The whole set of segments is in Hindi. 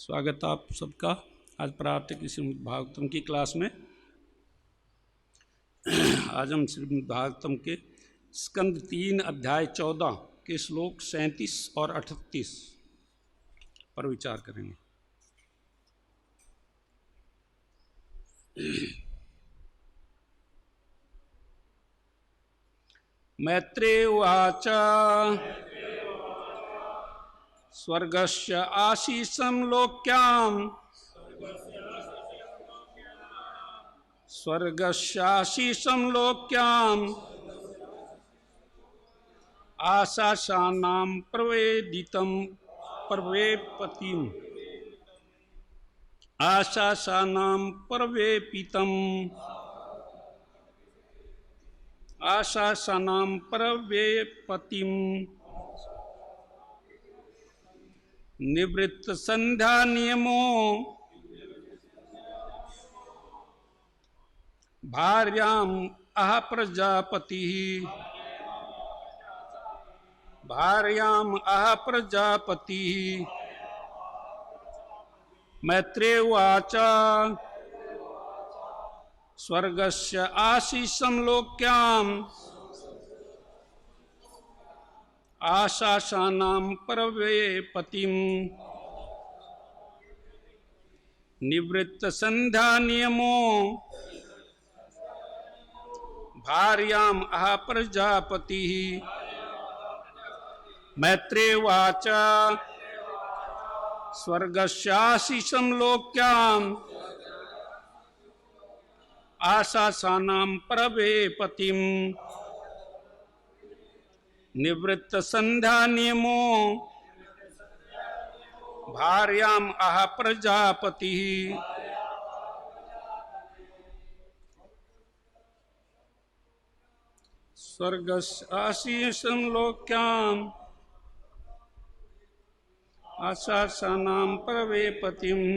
स्वागत आप सबका आज प्रातः श्रीमद् भागवतम की क्लास में। आज हम श्रीमद् भागवतम के स्कंद 3 अध्याय 14 के श्लोक 37 और 38 पर विचार करेंगे। मैत्रेय उवाच स्वर्गस्य आशीषं लोक्याम् आशासानां प्रवेदितं प्रवेपतिम् आशासानां प्रवेपितम् आशासानां प्रवेपतिम् निवृत्त संध्या नियमो भार्याम् अह प्रजापतिः मैत्रेय उवाच स्वर्गस्य आशीषं लोक्याम् आशासानां प्रवेपतिम् निवृत्त संध्या नियमो भार्याम् अह प्रजापतिः मैत्रेय उवाच स्वर्गस्याशीषं लोक्याम् आशासानां प्रवेपतिम् निवृत्त संध्या नियमो भार्याम् अह प्रजापतिः स्वर्गस्याशीषं लोक्याम् आशासानां प्रवेपतिम्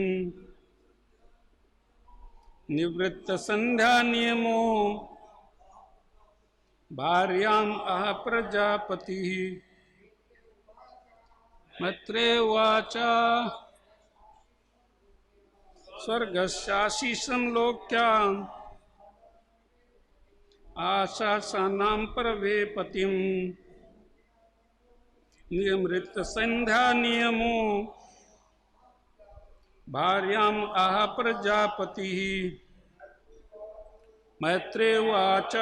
निवृत्त संध्या नियमो भार्याम् अह प्रजापतिः मैत्रेय उवाच स्वर्गस्याशीषं लोक्याम् आशासानां प्रवेपतिम् निवृत्त संध्या नियमो भार्याम् अह प्रजापतिः मैत्रेय उवाच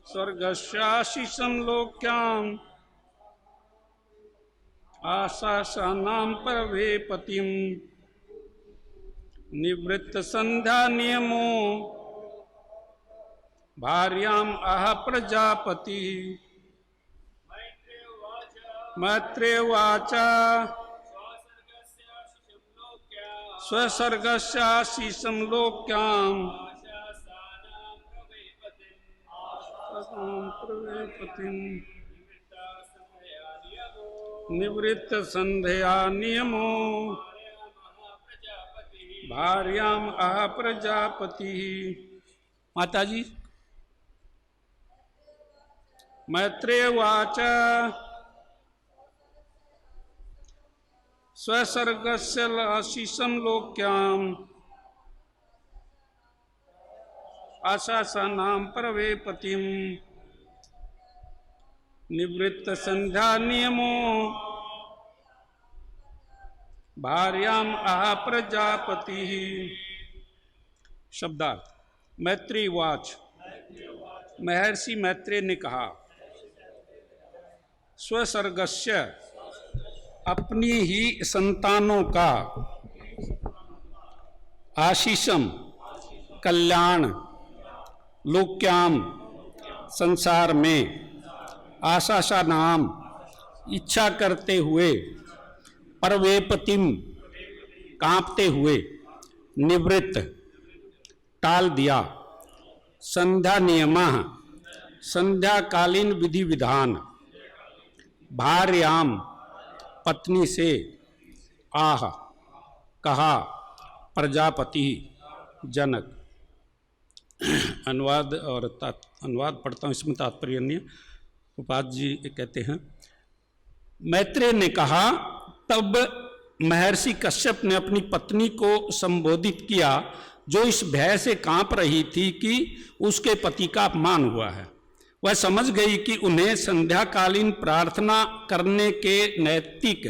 स्वर्गस्याशीषं लोक्याम् आशासानां प्रवेपतिम् निवृत्त संध्या नियमो भार्याम् अह प्रजापतिः मैत्रेय उवाच स्वसर्गस्याशीषं लोक्याम् प्रवेपतिम् निवृत्त संध्या नियमो भार्याम् अह प्रजापतिः। माता जी मैत्रेय उवाच स्वसर्गस्य आशीषं लोक्याम् आशासानां प्रवेपतिम् निवृत्त संध्या नियमो भार्याम् अह प्रजापतिः। शब्दार्थ मैत्रेय उवाच महर्षि मैत्रेय ने कहा स्वसर्गस्य अपनी ही संतानों का आशीषम कल्याण लोक्याम संसार में आशासा नाम इच्छा करते हुए परवेपतिम कांपते हुए निवृत्त टाल दिया संध्या नियमः संध्याकालीन विधि विधान भार्याम पत्नी से आह कहा प्रजापति जनक। अनुवाद और अनुवाद पढ़ता हूँ, इसमें तात्पर्य अन्य। उपाध्याय जी कहते हैं मैत्रेय ने कहा तब महर्षि कश्यप ने अपनी पत्नी को संबोधित किया, जो इस भय से कांप रही थी कि उसके पति का अपमान हुआ है। वह समझ गई कि उन्हें संध्याकालीन प्रार्थना करने के नैतिक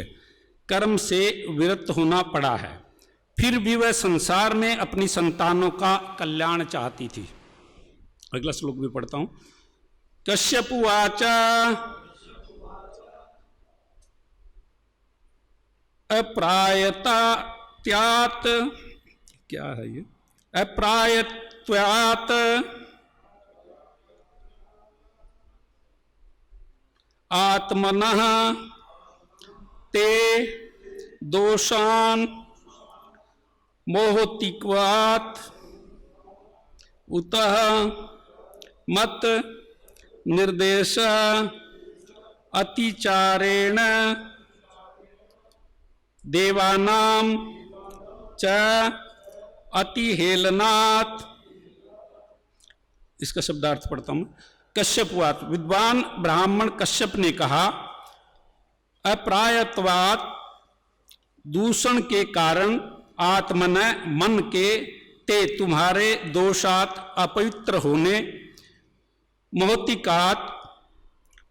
कर्म से विरत होना पड़ा है। फिर भी वह संसार में अपनी संतानों का कल्याण चाहती थी। अगला श्लोक भी पढ़ता हूं। कश्यप उवाच अप्रायत्यात्, क्या है ये, अप्रायत्वात् आत्मनः ते दोषान् मोहतिक्वात् उतः मत निर्देश अतिचारेण देवानां च अतिहेलनात्। इसका शब्दार्थ पढ़ता हूं। कश्यपवात, विद्वान ब्राह्मण कश्यप ने कहा, अप्रायत्वात् दूषण के कारण, आत्मन मन के, ते तुम्हारे, दोषात अपवित्र होने, मोहतिकात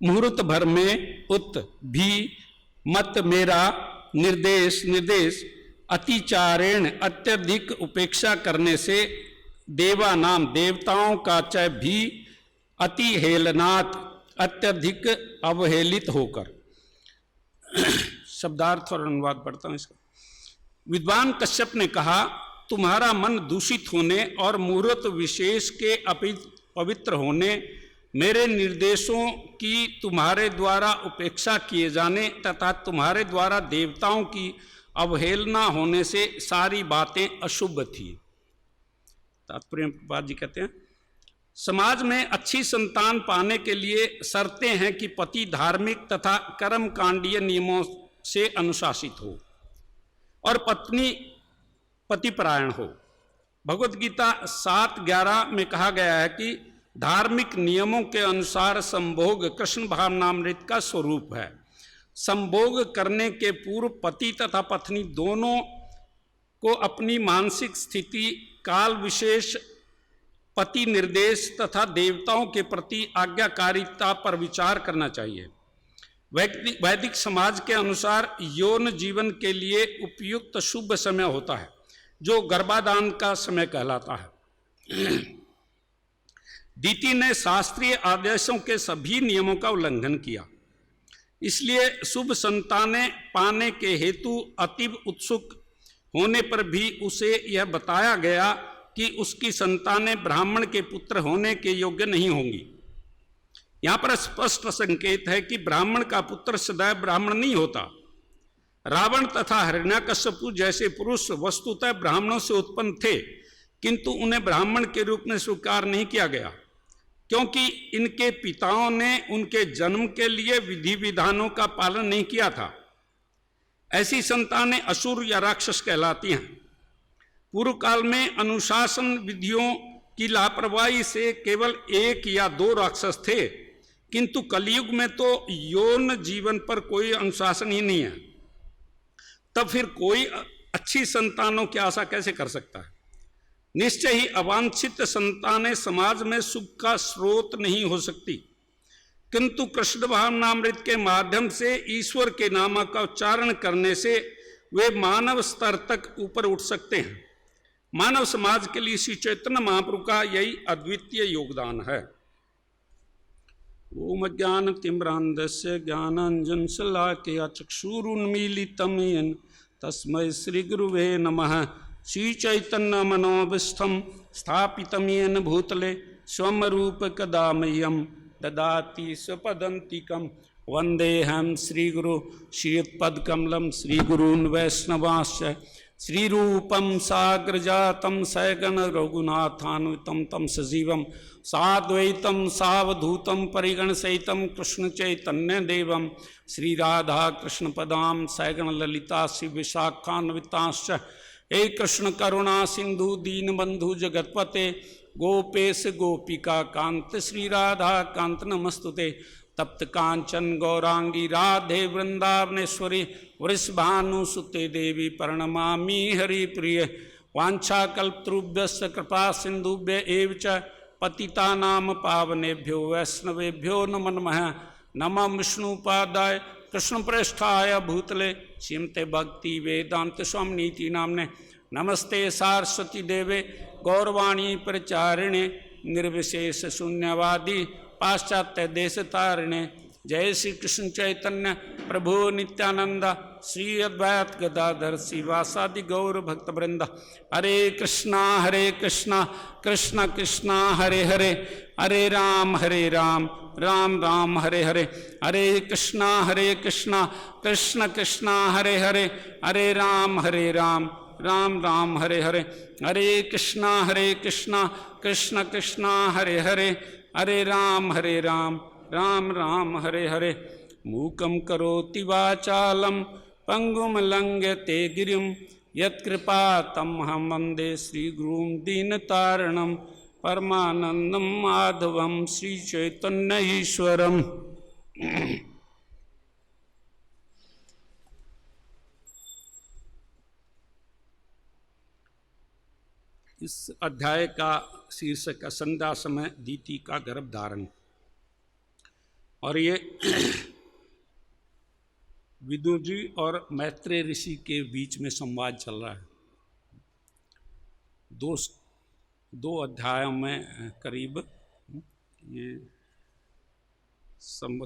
मुहूर्त भर में, उत भी, मत मेरा, निर्देश अतिचारेण अत्यधिक उपेक्षा करने से, देवा नाम देवताओं का च भी, अतिहेलनात् अत्यधिक अवहेलित होकर। शब्दार्थ और अनुवाद पढ़ता हूं इसका। विद्वान कश्यप ने कहा, तुम्हारा मन दूषित होने और मुहूर्त विशेष के पवित्र होने, मेरे निर्देशों की तुम्हारे द्वारा उपेक्षा किए जाने तथा तुम्हारे द्वारा देवताओं की अवहेलना होने से सारी बातें अशुभ थी। तात्पर्य प्रभुपाद जी कहते हैं, समाज में अच्छी संतान पाने के लिए शर्तें हैं कि पति धार्मिक तथा कर्मकांडीय नियमों से अनुशासित हो और पत्नी पतिपरायण हो। भगवत गीता 7:11 में कहा गया है कि धार्मिक नियमों के अनुसार संभोग कृष्ण भावनामृत का स्वरूप है। संभोग करने के पूर्व पति तथा पत्नी दोनों को अपनी मानसिक स्थिति, काल विशेष, पति निर्देश तथा देवताओं के प्रति आज्ञाकारिता पर विचार करना चाहिए। वैदिक समाज के अनुसार यौन जीवन के लिए उपयुक्त शुभ समय होता है, जो गर्भाधान का समय कहलाता है। दीति ने शास्त्रीय आदेशों के सभी नियमों का उल्लंघन किया, इसलिए शुभ संतानें पाने के हेतु अतीव उत्सुक होने पर भी उसे यह बताया गया कि उसकी संतानें ब्राह्मण के पुत्र होने के योग्य नहीं होंगी। यहाँ पर स्पष्ट संकेत है कि ब्राह्मण का पुत्र सदैव ब्राह्मण नहीं होता। रावण तथा हिरण्यकश्यपु जैसे पुरुष वस्तुतः ब्राह्मणों से उत्पन्न थे, किंतु उन्हें ब्राह्मण के रूप में स्वीकार नहीं किया गया, क्योंकि इनके पिताओं ने उनके जन्म के लिए विधि विधानों का पालन नहीं किया था। ऐसी संतानें असुर या राक्षस कहलाती हैं। पूर्व काल में अनुशासन विधियों की लापरवाही से केवल 1 या 2 राक्षस थे, किंतु कलयुग में तो यौन जीवन पर कोई अनुशासन ही नहीं है। तब फिर कोई अच्छी संतानों की आशा कैसे कर सकता है? निश्चय ही अवांछित संतानें समाज में सुख का स्रोत नहीं हो सकती, किंतु कृष्ण भावनामृत के माध्यम से ईश्वर के नाम का उच्चारण करने से वे मानव स्तर तक ऊपर उठ सकते हैं। मानव समाज के लिए श्री चैतन्य महाप्रभु का यही अद्वितीय योगदान है। ओम ज्ञान तिम्रांधस्य ज्ञानांजन शलाकया चक्षुरुन्मीलितं येन तस्मै श्री गुरुवे नमः। श्री चैतन्य मनोभीष्टं स्थापितं येन भूतले स्वं रूपकदा मह्यं ददाति स्वपदान्तिकं। वन्देऽहं श्रीगुरु श्रीयुतपदकमलं श्रीगुरून् वैष्णवांश्च श्रीरूपं साग्रजातं सगण रघुनाथान्वितं तं सजीवं साद्वैतं सावधूतं परिगणसहितं कृष्णचैतन्यदेवं श्रीराधाकृष्णपदां सगण ललिता श्रीविशाखान्वितांश्च। हे कृष्ण करुणा सिंधु दीनबंधु जगतपते गोपेश गोपिका कांत श्री राधा कांत नमस्तुते। तप्त कांचन गौरांगी राधे वृंदावनेश्वरी वृषभानुसुते देवी प्रणमामि हरिप्रिय। वाञ्छाकल्पतरुभ्यश्च कृपा सिन्धुभ्य एव च पतितानां पावनेभ्यो वैष्णवेभ्यो नमो नमः। नमः विष्णुपादाय कृष्णप्रेष्ठाय भूतले श्रीमते भक्ति वेदांत स्वामिनीति नाम्ने। नमस्ते सारस्वती देवे गौरवाणी प्रचारिणे निर्विशेष शून्यवादी पाश्चात्य देश तारिणे। जय श्री कृष्ण चैतन्य प्रभु नित्यानंद श्री अद्वैत गदाधर श्रीवासादि गौर भक्त वृंद। हरे कृष्णा कृष्ण कृष्णा हरे हरे, हरे राम राम राम हरे हरे। हरे कृष्णा कृष्ण कृष्णा हरे हरे, हरे राम राम राम हरे हरे। हरे कृष्णा कृष्ण कृष्णा हरे हरे, हरे राम राम राम हरे हरे। मूकं करोति वाचालं पंगुं लंघयते गिरिं यत्कृपातमहं वन्दे श्रीगुरुं दीनतारिणं परमानन्दं माधवं श्रीचैतन्य ईश्वरम्। इस अध्याय का शीर्षक संध्या समय दीति का गर्भधारण। और ये विदुर जी और मैत्रेय ऋषि के बीच में संवाद चल रहा है। दो अध्यायों में करीब ये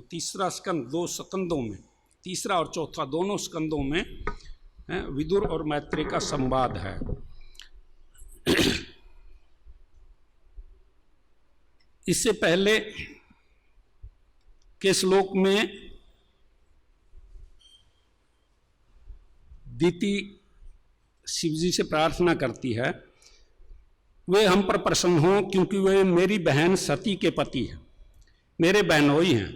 तीसरा स्कंद, 2 स्कंदों में, तीसरा और चौथा दोनों स्कंदों में विदुर और मैत्रेय का संवाद है। इससे पहले के श्लोक में दीति शिवजी से प्रार्थना करती है, वे हम पर प्रसन्न हों क्योंकि वे मेरी बहन सती के पति हैं, मेरे बहनोई हैं।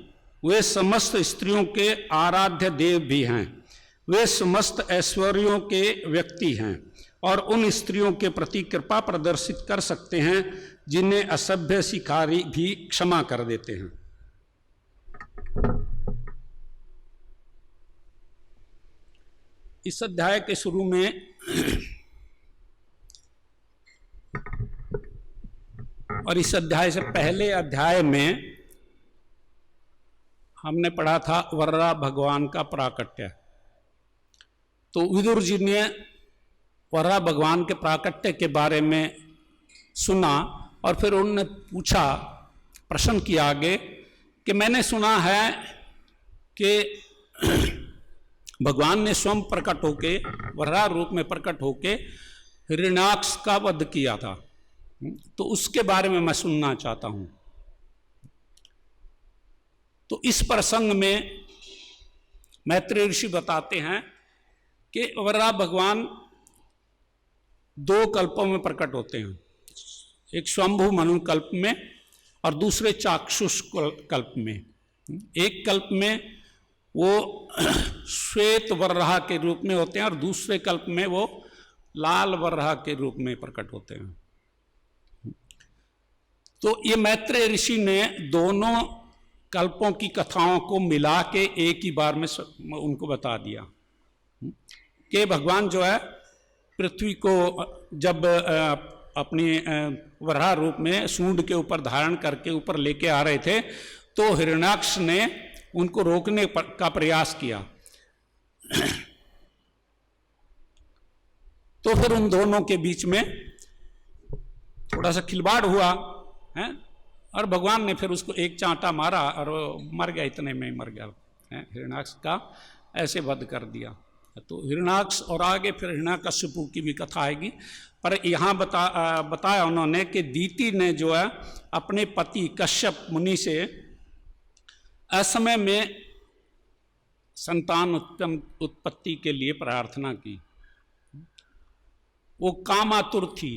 वे समस्त स्त्रियों के आराध्य देव भी हैं। वे समस्त ऐश्वर्यों के व्यक्ति हैं और उन स्त्रियों के प्रति कृपा प्रदर्शित कर सकते हैं जिन्हें असभ्य शिकारी भी क्षमा कर देते हैं। इस अध्याय के शुरू में और इस अध्याय से पहले अध्याय में हमने पढ़ा था वर्रा भगवान का प्राकट्य। तो विदुर जी ने वर्रा भगवान के प्राकट्य के बारे में सुना और फिर उन्होंने पूछा, प्रश्न किया आगे कि मैंने सुना है कि भगवान ने स्वयं प्रकट होके, वराह रूप में प्रकट होके हिरण्याक्ष का वध किया था, तो उसके बारे में मैं सुनना चाहता हूं। तो इस प्रसंग में मैत्रेय ऋषि बताते हैं कि वराह भगवान 2 कल्पों में प्रकट होते हैं, एक स्वयंभू मनु कल्प में और दूसरे चाक्षुष कल्प में। एक कल्प में वो श्वेत वराह के रूप में होते हैं और दूसरे कल्प में वो लाल वराह के रूप में प्रकट होते हैं। तो ये मैत्रेय ऋषि ने दोनों कल्पों की कथाओं को मिला के एक ही बार में उनको बता दिया कि भगवान जो है पृथ्वी को जब अपनी वराह रूप में सूंड के ऊपर धारण करके ऊपर लेके आ रहे थे तो हिरण्याक्ष ने उनको रोकने का प्रयास किया। तो फिर उन दोनों के बीच में थोड़ा सा खिलवाड़ हुआ है और भगवान ने फिर उसको एक चांटा मारा और मर गया, इतने में मर गया है। हिरण्याक्ष का ऐसे वध कर दिया। तो हिरण्याक्ष और आगे फिर हिरण्यकश्यपु की भी कथा आएगी, पर यहाँ बताया उन्होंने कि दीति ने जो है अपने पति कश्यप मुनि से असमय में संतान उत्पत्ति के लिए प्रार्थना की। वो कामातुर थी,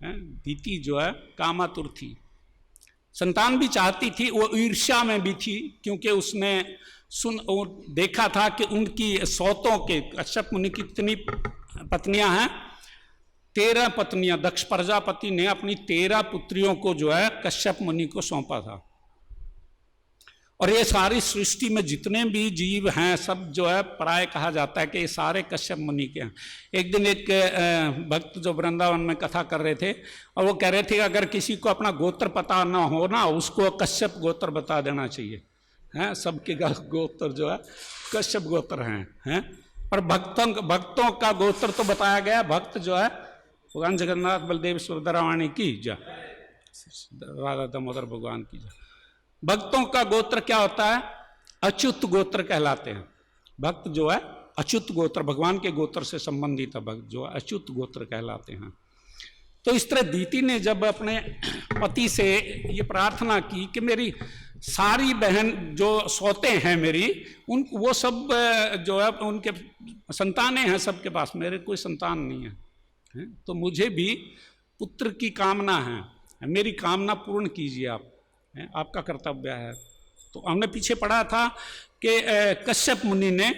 दीति जो है कामातुर थी, संतान भी चाहती थी, वो ईर्ष्या में भी थी क्योंकि उसने देखा था कि उनकी सौतों के कश्यप मुनि की कितनी पत्नियां हैं, 13 पत्नियां। दक्ष प्रजापति ने अपनी 13 पुत्रियों को जो है कश्यप मुनि को सौंपा था और ये सारी सृष्टि में जितने भी जीव हैं सब जो है प्राय कहा जाता है कि ये सारे कश्यप मुनि के हैं। एक दिन एक भक्त जो वृंदावन में कथा कर रहे थे और वो कह रहे थे अगर किसी को अपना गोत्र पता ना हो ना उसको कश्यप गोत्र बता देना चाहिए, हैं सबके गोत्र जो है कश्यप गोत्र हैं। पर भक्तों का गोत्र तो बताया गया। भक्त जो है भगवान जगन्नाथ बलदेव सुभद्रावाणी की जय, राधा दामोदर भगवान की जय। भक्तों का गोत्र क्या होता है? अच्युत गोत्र कहलाते हैं। भक्त जो है अच्युत गोत्र, भगवान के गोत्र से संबंधित है भक्त जो है अच्युत गोत्र कहलाते हैं। तो इस तरह दीति ने जब अपने पति से ये प्रार्थना की कि मेरी सारी बहन जो सौते हैं मेरी उन वो सब जो है उनके संतानें हैं सबके पास, मेरे कोई संतान नहीं है, तो मुझे भी पुत्र की कामना है, मेरी कामना पूर्ण कीजिए आप, आपका कर्तव्य है। तो हमने पीछे पढ़ा था कि कश्यप मुनि ने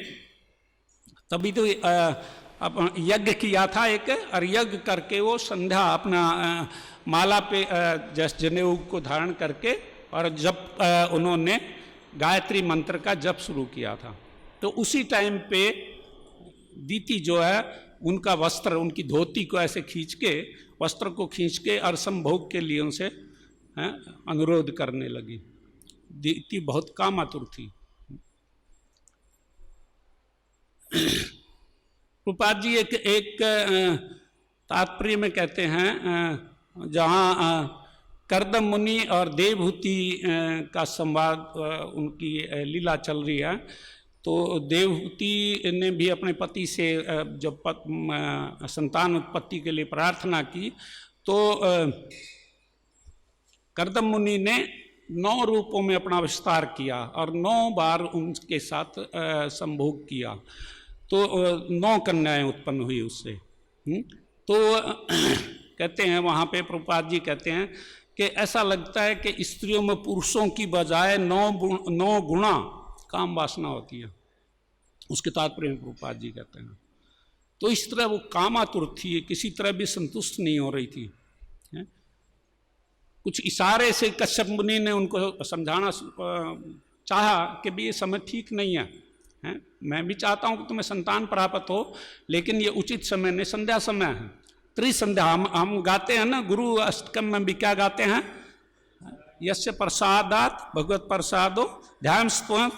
तभी तो यज्ञ किया था एक, और यज्ञ करके वो संध्या अपना माला पे जनेऊ को धारण करके और जब उन्होंने गायत्री मंत्र का जप शुरू किया था, तो उसी टाइम पे दीति जो है उनका वस्त्र, उनकी धोती को ऐसे खींच के, वस्त्र को खींच के और संभोग के लिए उनसे अनुरोध करने लगी। दीति बहुत कामातुर थी। प्रभुपाद जी एक तात्पर्य में कहते हैं जहाँ कर्दम मुनि और देवहूति का संवाद उनकी लीला चल रही है, तो देवहूति ने भी अपने पति से जब संतान उत्पत्ति के लिए प्रार्थना की तो कर्दम मुनि ने 9 रूपों में अपना विस्तार किया और 9 बार उनके साथ संभोग किया, तो 9 कन्याएं उत्पन्न हुई उससे। तो कहते हैं वहाँ पे प्रभुपाद जी कहते हैं कि ऐसा लगता है कि स्त्रियों में पुरुषों की बजाय 9 गुणा काम वासना होती है, उसके तात्पर्य में प्रभुपाद जी कहते हैं। तो इस तरह वो कामातुर थी, किसी तरह भी संतुष्ट नहीं हो रही थी। कुछ इशारे से कश्यप मुनि ने उनको समझाना चाहा कि भी ये समय ठीक नहीं है, मैं भी चाहता हूँ कि तुम्हें संतान प्राप्त हो, लेकिन ये उचित समय नहीं, संध्या समय है, त्रिसंध्या। हम गाते हैं ना, गुरु अष्टकम में भी क्या गाते हैं, यस्य प्रसादात भगवत प्रसादो ध्यान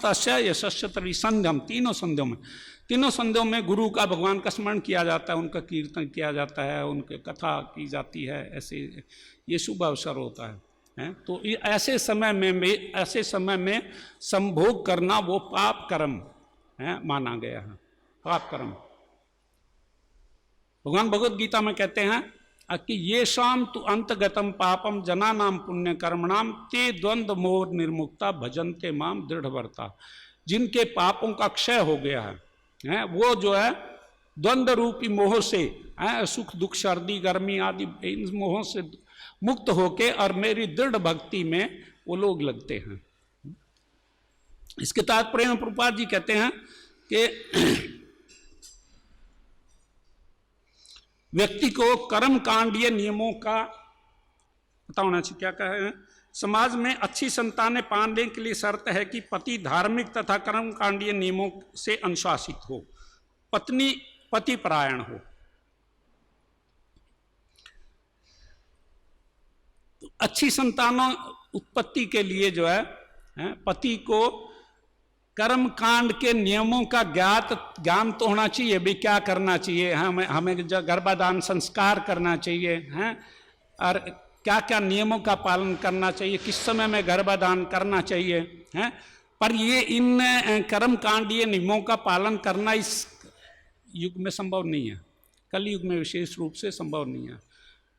तस्य यशस्य त्रिसंध्यम। तीनों संध्यों में गुरु का, भगवान का स्मरण किया जाता है, उनका कीर्तन किया जाता है, उनके कथा की जाती है, ऐसे ये शुभ अवसर होता है। तो ऐसे समय में संभोग करना वो पाप कर्म है, माना गया है, पाप कर्म। भगवान भगवत गीता में कहते हैं कि ये शाम तु अंतगतम पापम जना नाम पुण्य कर्मणाम ते द्वंद्व मोह निर्मुक्ता भजनते माम दृढ़वर्ता। जिनके पापों का क्षय हो गया है, वो जो है द्वंद्व रूपी मोह से, सुख दुख सर्दी गर्मी आदि इन मोहों से मुक्त होके और मेरी दृढ़ भक्ति में वो लोग लगते हैं। इसके तात्पर्य में प्रभुपाद जी कहते हैं कि व्यक्ति को कर्म कांडीय नियमों का पता होना चाहिए। क्या कहे हैं, समाज में अच्छी संतानें पाने के लिए शर्त है कि पति धार्मिक तथा कर्म कांडीय नियमों से अनुशासित हो, पत्नी पति परायण हो। तो अच्छी संतानों उत्पत्ति के लिए जो है पति को कर्म कांड के नियमों का ज्ञान तो होना चाहिए, भी क्या करना चाहिए, हमें गर्भाधान संस्कार करना चाहिए, हैं, और क्या क्या नियमों का पालन करना चाहिए, किस समय में गर्भाधान करना चाहिए, हैं। पर ये इन कर्म कांडीय नियमों का पालन करना इस युग में संभव नहीं है, कल युग में विशेष रूप से संभव नहीं है,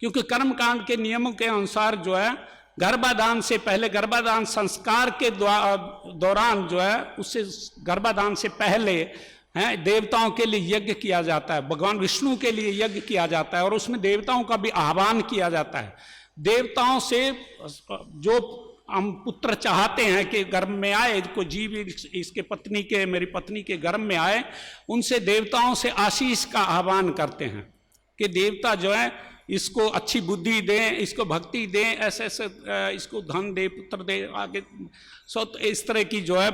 क्योंकि कर्म कांड के नियमों के अनुसार जो है गर्भाधान से पहले, गर्भाधान संस्कार के दौरान जो है, उससे गर्भाधान से पहले देवताओं के लिए यज्ञ किया जाता है, भगवान विष्णु के लिए यज्ञ किया जाता है और उसमें देवताओं का भी आह्वान किया जाता है। देवताओं से जो हम पुत्र चाहते हैं कि गर्भ में आए, कोई जीव इसके पत्नी के, मेरी पत्नी के गर्भ में आए, उनसे देवताओं से आशीष का आह्वान करते हैं कि देवता जो है इसको अच्छी बुद्धि दें, इसको भक्ति दें, ऐसे ऐसे इसको धन दे, पुत्र दे, आगे सो तो इस तरह की जो है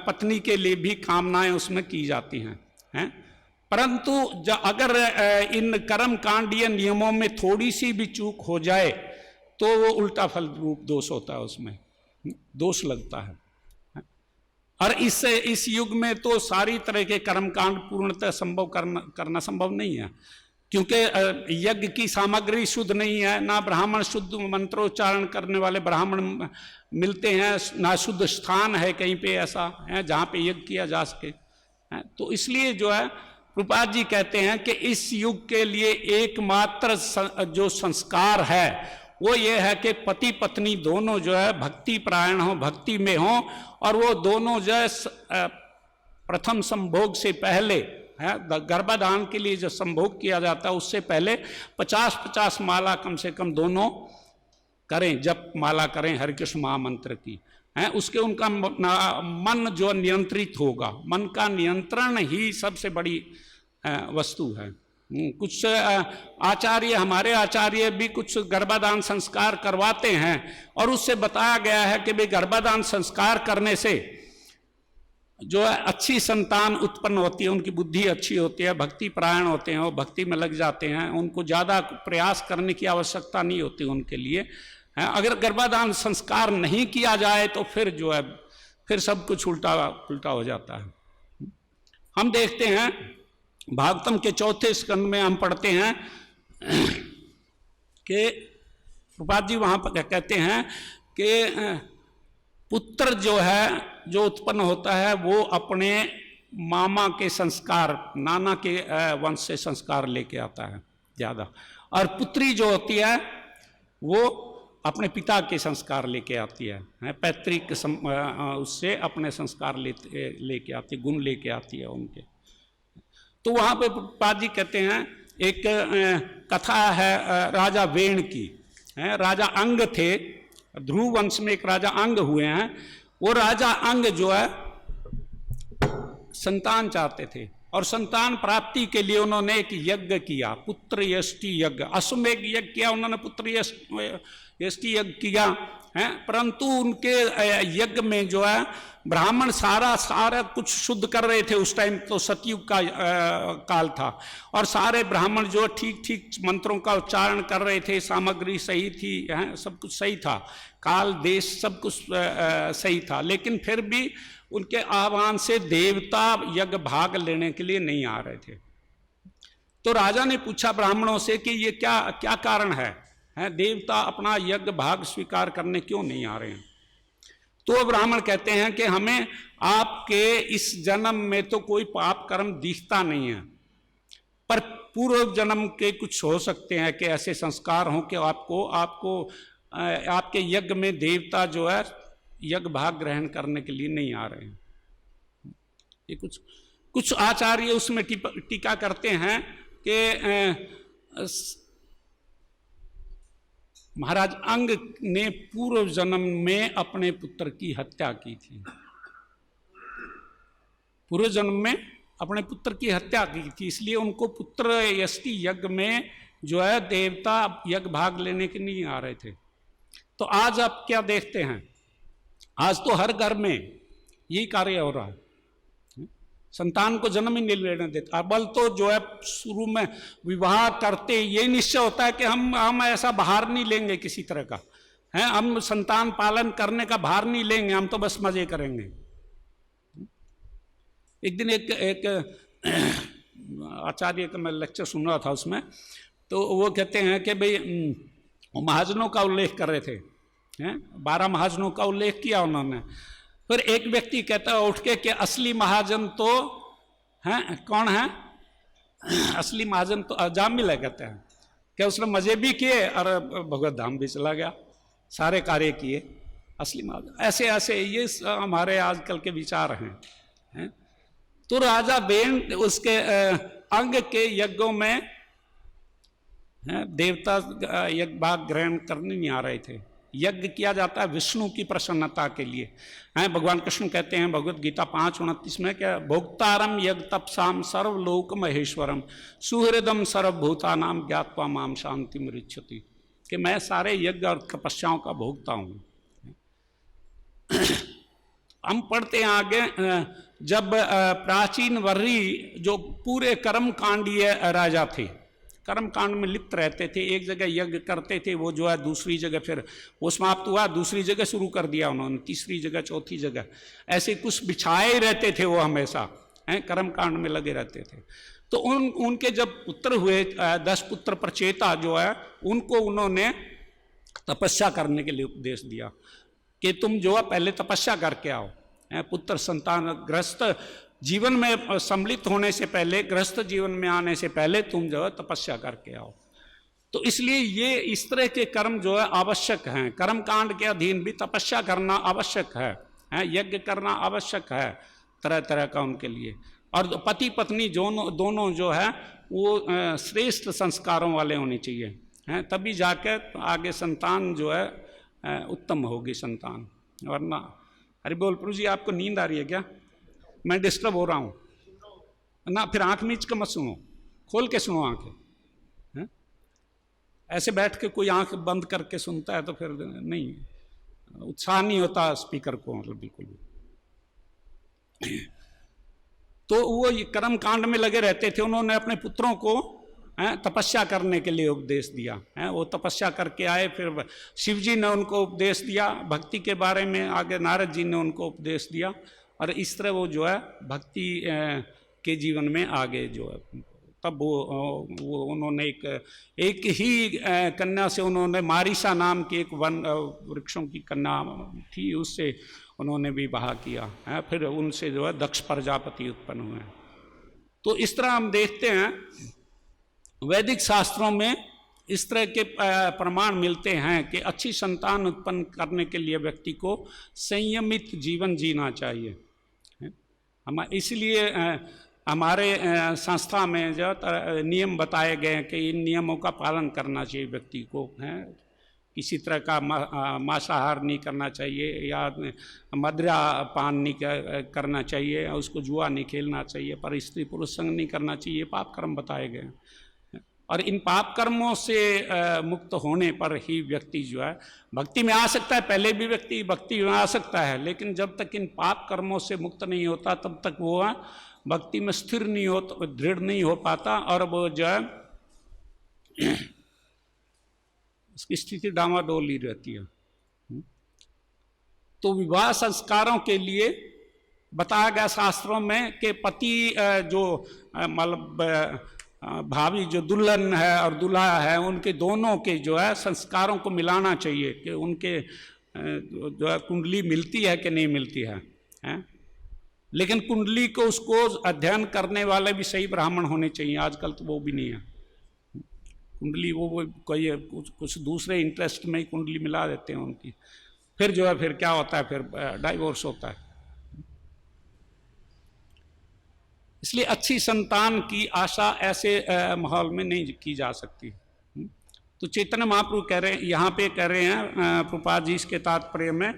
पत्नी के लिए भी कामनाएं उसमें की जाती हैं। परंतु अगर इन कर्म कांडीय नियमों में थोड़ी सी भी चूक हो जाए तो वो उल्टा फल रूप दोष होता है, उसमें दोष लगता है। और इस युग में तो सारी तरह के कर्मकांड पूर्णतः संभव करना संभव नहीं है, क्योंकि यज्ञ की सामग्री शुद्ध नहीं है, ना ब्राह्मण शुद्ध मंत्रोच्चारण करने वाले ब्राह्मण मिलते हैं, ना शुद्ध स्थान है कहीं पे ऐसा है जहाँ पे यज्ञ किया जा सके। तो इसलिए जो है प्रभुपाद जी कहते हैं कि इस युग के लिए एकमात्र जो संस्कार है वो ये है कि पति पत्नी दोनों जो है भक्ति परायण हो, भक्ति में हो, और वो दोनों जो है प्रथम संभोग से पहले है, गर्भाधान के लिए जो संभोग किया जाता है उससे पहले 50-50 माला कम से कम दोनों करें, जप माला करें हरिकृष्ण महामंत्र की है। उसके उनका मन जो नियंत्रित होगा, मन का नियंत्रण ही सबसे बड़ी वस्तु है। कुछ आचार्य, हमारे आचार्य भी कुछ गर्भाधान संस्कार करवाते हैं और उससे बताया गया है कि भाई गर्भाधान संस्कार करने से जो है अच्छी संतान उत्पन्न होती है, उनकी बुद्धि अच्छी होती है, भक्ति परायण होते हैं, वो भक्ति में लग जाते हैं, उनको ज़्यादा प्रयास करने की आवश्यकता नहीं होती उनके लिए। अगर गर्भाधान संस्कार नहीं किया जाए तो फिर जो है फिर सब कुछ उल्टा उल्टा हो जाता है। हम देखते हैं भागवतम के 4थे स्कंद में हम पढ़ते हैं कि प्रभुपाद जी वहाँ पर कहते हैं कि पुत्र जो है जो उत्पन्न होता है वो अपने मामा के संस्कार, नाना के वंश से संस्कार लेके आता है ज़्यादा, और पुत्री जो होती है वो अपने पिता के संस्कार लेके आती है, पैतृक उससे अपने संस्कार लेके आती है, गुण लेके आती है उनके। तो वहाँ पे प्रभुपाद जी कहते हैं एक कथा है राजा वेण की, राजा अंग थे, ध्रुव वंश में एक राजा अंग हुए हैं। वो राजा अंग जो है संतान चाहते थे और संतान प्राप्ति के लिए उन्होंने एक यज्ञ किया, पुत्र यष्टि यज्ञ, अश्वमेध यज्ञ किया उन्होंने, पुत्र यष्टि यज्ञ किया है। परंतु उनके यज्ञ में जो है ब्राह्मण सारा कुछ शुद्ध कर रहे थे। उस टाइम तो सतयुग का काल था और सारे ब्राह्मण जो ठीक मंत्रों का उच्चारण कर रहे थे, सामग्री सही थी, सब कुछ सही था, काल देश सब कुछ सही था, लेकिन फिर भी उनके आह्वान से देवता यज्ञ भाग लेने के लिए नहीं आ रहे थे। तो राजा ने पूछा ब्राह्मणों से कि ये क्या कारण है, देवता अपना यज्ञ भाग स्वीकार करने क्यों नहीं आ रहे हैं। तो ब्राह्मण कहते हैं कि हमें आपके इस जन्म में तो कोई पाप कर्म दिखता नहीं है, पर पूर्व जन्म के कुछ हो सकते हैं कि ऐसे संस्कार हों कि आपको आपके यज्ञ में देवता जो है यज्ञ भाग ग्रहण करने के लिए नहीं आ रहे हैं। ये कुछ आचार्य उसमें टीका करते हैं कि महाराज अंग ने पूर्व जन्म में अपने पुत्र की हत्या की थी, पूर्व जन्म में अपने पुत्र की हत्या की थी, इसलिए उनको पुत्र यष्टि यज्ञ में जो है देवता यज्ञ भाग लेने के नहीं आ रहे थे। तो आज आप क्या देखते हैं, आज तो हर घर में यही कार्य हो रहा है, संतान को जन्म ही नहीं लेने देता। बल तो जो है शुरू में विवाह करते ये निश्चय होता है कि हम ऐसा भार नहीं लेंगे किसी तरह का, हम संतान पालन करने का भार नहीं लेंगे, हम तो बस मजे करेंगे। एक दिन एक आचार्य का मैं लेक्चर सुन रहा था, उसमें तो वो कहते हैं कि भाई महाजनों का उल्लेख कर रहे थे, 12 महाजनों का उल्लेख किया उन्होंने। फिर एक व्यक्ति कहता है उठ के कि असली महाजन तो हैं, कौन है असली महाजन तो जामिल है, कहते हैं कि उसने मजे भी किए और भगवत धाम भी चला गया, सारे कार्य किए, असली महाजन। ऐसे ये हमारे आजकल के विचार हैं। तो राजा बेन उसके अंग के यज्ञों में देवता यज्ञ भाग ग्रहण करने नहीं आ रहे थे, यज्ञ किया जाता है विष्णु की प्रसन्नता के लिए। हैं, भगवान कृष्ण कहते हैं भगवत गीता 5:29 में क्या, भोक्तारम यज्ञ तपसाम सर्वलोक महेश्वरम सुहृदम सर्वभूतानाम ज्ञात्वा माम शांति मृच्छति, कि मैं सारे यज्ञ और तपस्याओं का भोगता हूँ। हम पढ़ते हैं आगे, जब प्राचीन वर्री जो पूरे कर्म कांडीय राजा थे, कर्म कांड में लिप्त रहते थे, एक जगह यज्ञ करते थे, वो जो है दूसरी जगह फिर वो समाप्त हुआ, दूसरी जगह शुरू कर दिया उन्होंने, तीसरी जगह चौथी जगह, ऐसे कुछ बिछाए रहते थे वो हमेशा, हैं, कर्म कांड में लगे रहते थे। तो उनके जब पुत्र हुए 10 पुत्र प्रचेता जो है, उनको उन्होंने तपस्या करने के लिए उपदेश दिया कि तुम जो है पहले तपस्या करके आओ, पुत्र संतान गृहस्थ जीवन में सम्मिलित होने से पहले, गृहस्थ जीवन में आने से पहले तुम जो है तपस्या करके आओ। तो इसलिए ये इस तरह के कर्म जो है आवश्यक हैं, कर्म कांड के अधीन भी तपस्या करना आवश्यक है, यज्ञ करना आवश्यक है तरह तरह का उनके लिए। और पति पत्नी दोनों जो है वो श्रेष्ठ संस्कारों वाले होने चाहिए, हैं, तभी जाकर आगे संतान जो है उत्तम होगी संतान। वरना अरे बोल प्रभु जी, आपको नींद आ रही है क्या? मैं डिस्टर्ब हो रहा हूँ ना, फिर आंख मीच के मत सुनो, खोल के सुनो आंखें। ऐसे बैठ के कोई आंख बंद करके सुनता है तो फिर नहीं, उत्साह नहीं होता स्पीकर को, मतलब बिल्कुल भी। तो वो कर्म कांड में लगे रहते थे, उन्होंने अपने पुत्रों को तपस्या करने के लिए उपदेश दिया, वो तपस्या करके आए, फिर शिव जी ने उनको उपदेश दिया भक्ति के बारे में, आगे नारद जी ने उनको उपदेश दिया, और इस तरह वो जो है भक्ति के जीवन में आगे जो है, तब वो उन्होंने एक ही कन्या से, उन्होंने मारिसा नाम की एक वन वृक्षों की कन्या थी, उससे उन्होंने विवाह किया, फिर उनसे जो है दक्ष प्रजापति उत्पन्न हुए। तो इस तरह हम देखते हैं वैदिक शास्त्रों में इस तरह के प्रमाण मिलते हैं कि अच्छी संतान उत्पन्न करने के लिए व्यक्ति को संयमित जीवन जीना चाहिए। हम इसलिए हमारे संस्था में जो नियम बताए गए हैं कि इन नियमों का पालन करना चाहिए व्यक्ति को, किसी तरह का मांसाहार नहीं करना चाहिए, या मदिरापान नहीं करना चाहिए, उसको जुआ नहीं खेलना चाहिए, पर स्त्री पुरुष संग नहीं करना चाहिए, पाप कर्म बताए गए हैं। और इन पाप कर्मों से मुक्त होने पर ही व्यक्ति जो है भक्ति में आ सकता है। पहले भी व्यक्ति भक्ति में आ सकता है, लेकिन जब तक इन पाप कर्मों से मुक्त नहीं होता तब तक वो भक्ति में स्थिर नहीं हो, दृढ़ नहीं हो पाता, और वो जो है उसकी स्थिति डामाडोल ही रहती है। तो विवाह संस्कारों के लिए बताया गया शास्त्रों में कि पति जो मतलब भाभी जो दुल्हन है और दूल्हा है, उनके दोनों के जो है संस्कारों को मिलाना चाहिए कि उनके जो है कुंडली मिलती है कि नहीं मिलती है। लेकिन कुंडली को उसको अध्ययन करने वाले भी सही ब्राह्मण होने चाहिए, आजकल तो वो भी नहीं है। कुंडली वो कोई कुछ दूसरे इंटरेस्ट में ही कुंडली मिला देते हैं उनकी, फिर जो है फिर क्या होता है, फिर डाइवोर्स होता है। इसलिए अच्छी संतान की आशा ऐसे माहौल में नहीं की जा सकती। तो चैतन्य महाप्रभु कह रहे हैं, यहाँ पे कह रहे हैं प्रभुपाद जी इसके तात्पर्य में